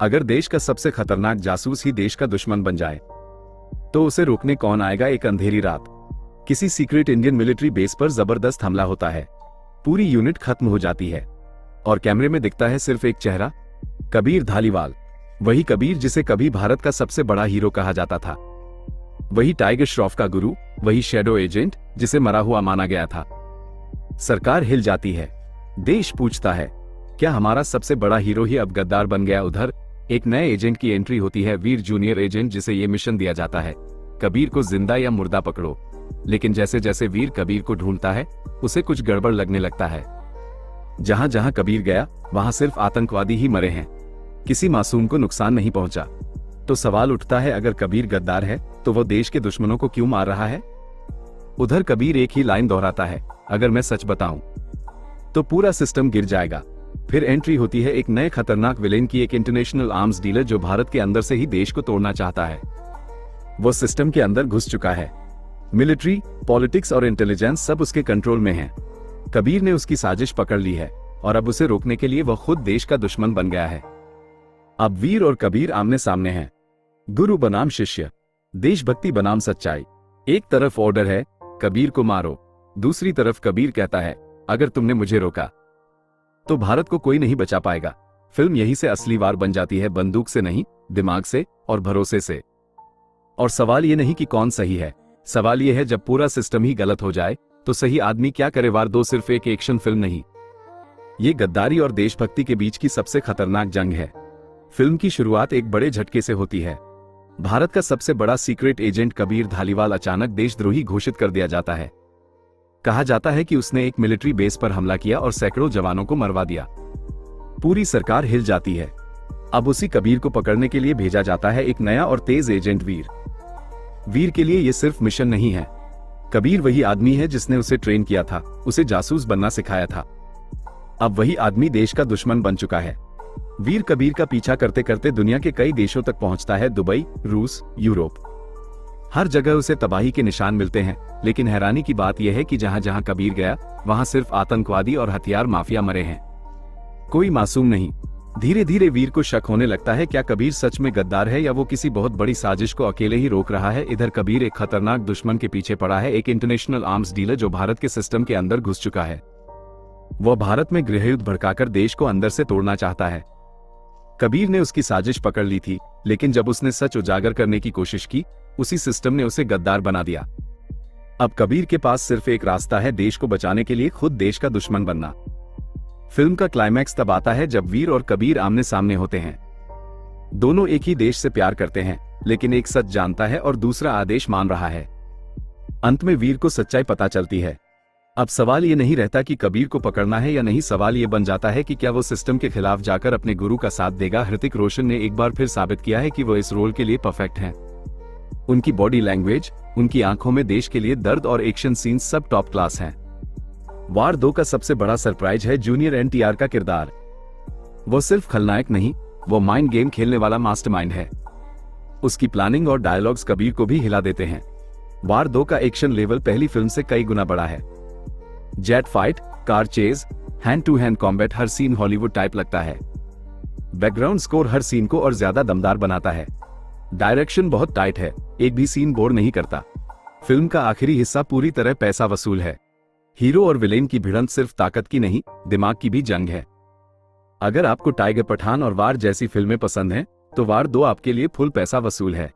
अगर देश का सबसे खतरनाक जासूस ही देश का दुश्मन बन जाए तो उसे रोकने कौन आएगा। एक अंधेरी रात किसी सीक्रेट इंडियन मिलिट्री बेस पर जबरदस्त हमला होता है। पूरी यूनिट खत्म हो जाती है और कैमरे में दिखता है सिर्फ एक चेहरा, कबीर धालीवाल। वही कबीर जिसे कभी भारत का सबसे बड़ा हीरो कहा जाता था, वही टाइगर श्रॉफ का गुरु, वही शैडो एजेंट जिसे मरा हुआ माना गया था। सरकार हिल जाती है, देश पूछता है क्या हमारा सबसे बड़ा हीरो ही अब गद्दार बन गया। उधर एक नए एजेंट की एंट्री होती है, वीर जूनियर एजेंट, जिसे ये मिशन दिया जाता है कबीर को जिंदा या मुर्दा पकड़ो। लेकिन जैसे जैसे वीर कबीर को ढूंढता है उसे कुछ गड़बड़ लगने लगता है। जहां जहां कबीर गया वहां सिर्फ आतंकवादी ही मरे हैं, किसी मासूम को नुकसान नहीं पहुंचा। तो सवाल उठता है अगर कबीर गद्दार है तो वो देश के दुश्मनों को क्यों मार रहा है। उधर कबीर एक ही लाइन दोहराता है, अगर मैं सच बताऊं तो पूरा सिस्टम गिर जाएगा। फिर एंट्री होती है एक नए खतरनाक विलेन की, एक इंटरनेशनल आर्म्स डीलर जो भारत के अंदर से ही देश को तोड़ना चाहता है। वो सिस्टम के अंदर घुस चुका है, मिलिट्री, पॉलिटिक्स और इंटेलिजेंस सब उसके कंट्रोल में है। कबीर ने उसकी साजिश पकड़ ली है और अब उसे रोकने के लिए वह खुद देश का दुश्मन बन गया है। अब वीर और कबीर आमने सामने हैं, गुरु बनाम शिष्य, देशभक्ति बनाम सच्चाई। एक तरफ ऑर्डर है कबीर को मारो, दूसरी तरफ कबीर कहता है अगर तुमने मुझे रोका तो भारत को कोई नहीं बचा पाएगा। फिल्म यहीं से असली वार बन जाती है, बंदूक से नहीं, दिमाग से और भरोसे से। और सवाल ये नहीं कि कौन सही है, सवाल ये है जब पूरा सिस्टम ही गलत हो जाए तो सही आदमी क्या करे। वार 2 सिर्फ एक एक्शन फिल्म नहीं, ये गद्दारी और देशभक्ति के बीच की सबसे खतरनाक जंग है। फिल्म की शुरुआत एक बड़े झटके से होती है। भारत का सबसे बड़ा सीक्रेट एजेंट कबीर धालीवाल अचानक देशद्रोही घोषित कर दिया जाता है। कहा जाता है कि उसने एक मिलिट्री बेस पर हमला किया और सैकड़ों जवानों को मरवा दिया। पूरी सरकार हिल जाती है। अब उसी कबीर को पकड़ने के लिए भेजा जाता है एक नया और तेज एजेंट वीर। वीर के लिए यह सिर्फ मिशन नहीं है, कबीर वही आदमी है जिसने उसे ट्रेन किया था, उसे जासूस बनना सिखाया था। अब वही आदमी देश का दुश्मन बन चुका है। वीर कबीर का पीछा करते करते दुनिया के कई देशों तक पहुंचता है, दुबई, रूस, यूरोप, हर जगह उसे तबाही के निशान मिलते हैं। लेकिन हैरानी की बात यह है कि जहां जहां कबीर गया वहां सिर्फ आतंकवादी और हथियार माफिया मरे हैं, कोई मासूम नहीं। धीरे धीरे वीर को शक होने लगता है, क्या कबीर सच में गद्दार है या वो किसी बहुत बड़ी साजिश को अकेले ही रोक रहा है। इधर कबीर एक खतरनाक दुश्मन के पीछे पड़ा है, एक इंटरनेशनल आर्म्स डीलर जो भारत के सिस्टम के अंदर घुस चुका है। वह भारत में गृहयुद्ध भड़काकर देश को अंदर से तोड़ना चाहता है। कबीर ने उसकी साजिश पकड़ ली थी, लेकिन जब उसने सच उजागर करने की कोशिश की उसी सिस्टम ने उसे गद्दार बना दिया। अब कबीर के पास सिर्फ एक रास्ता है, देश को बचाने के लिए खुद देश का दुश्मन बनना। फिल्म का क्लाइमैक्स तब आता है जब वीर और कबीर आमने सामने होते हैं। दोनों एक ही देश से प्यार करते हैं, लेकिन एक सच जानता है और दूसरा आदेश मान रहा है। अंत में वीर को सच्चाई पता चलती है। अब सवाल ये नहीं रहता कि कबीर को पकड़ना है या नहीं, सवाल ये बन जाता है कि क्या वो सिस्टम के खिलाफ जाकर अपने गुरु का साथ देगा। ऋतिक रोशन ने एक बार फिर साबित किया है कि वो इस रोल के लिए परफेक्ट हैं। उनकी बॉडी लैंग्वेज, उनकी आंखों में देश के लिए दर्द और एक्शन सीन्स सब टॉप क्लास हैं। वार 2 का सबसे बड़ा सरप्राइज है जूनियर एनटीआर का किरदार। वो सिर्फ खलनायक नहीं, वो माइंड गेम खेलने वाला मास्टरमाइंड है। उसकी प्लानिंग और डायलॉग्स कबीर को भी हिला देते हैं। वार 2 का एक्शन लेवल पहली फिल्म से कई गुना बड़ा है। Jet fight, car chase, hand to hand combat, हर सीन हॉलीवुड टाइप लगता है। बैकग्राउंड स्कोर हर सीन को और ज्यादा दमदार बनाता है। डायरेक्शन बहुत टाइट है, एक भी सीन बोर नहीं करता। फिल्म का आखिरी हिस्सा पूरी तरह पैसा वसूल है। हीरो और विलेन की भिड़ंत सिर्फ ताकत की नहीं, दिमाग की भी जंग है। अगर आपको टाइगर, पठान और वार जैसी फिल्में पसंद हैं, तो वार 2 आपके लिए फुल पैसा वसूल है।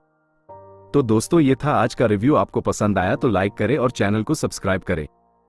तो दोस्तों, ये था आज का रिव्यू। आपको पसंद आया तो लाइक करें और चैनल को सब्सक्राइब करें।